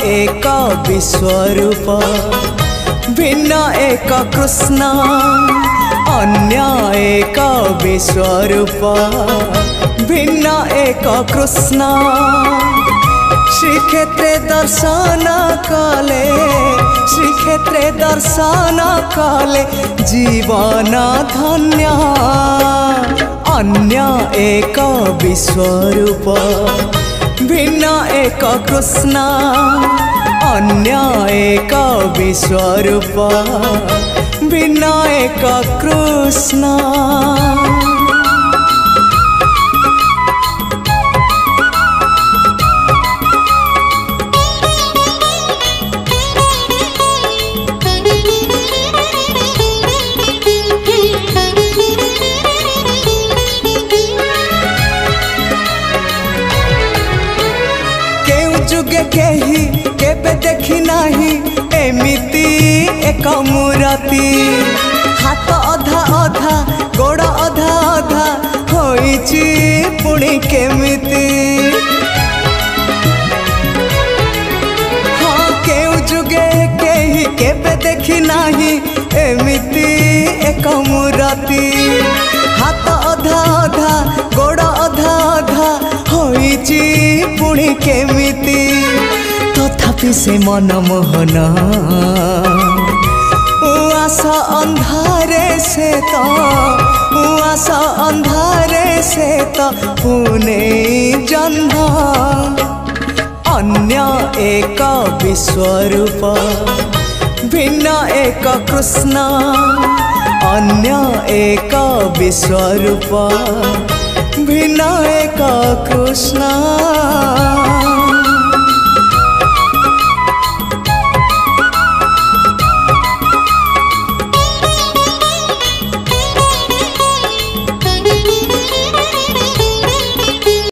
एक विश्वरूप भिन्न एक कृष्ण अन्य एक विश्वरूप भिन्न एक कृष्ण श्रीक्षेत्रे दर्शन कले श्रीक्षेत्रे दर्शन कले जीवन धन्य अन्य एक विश्वरूप भिन्न एक कृष्ण अन्य एक विश्वरूप भिन्न एक कृष्ण। जुगे केही केबे देखी नाही एमिति एक मूर्ति हाथ अधा अधा गोड़ अधा अधा होइची पुणी केमिति हाँ केउ जुगे केही केबे देखी नाही एमिति एक मूर्ति हाथ अधा अधा गोड़ अधा अधा होइची पुणी केमिति तथापि से मनमोहन उआस अंधारे से तो उआस अंधारे से तो पुणे जन्म अन्य एक विश्वरूप भिन्न एक कृष्ण अन्य एक विश्वरूप भिन्न एक कृष्ण।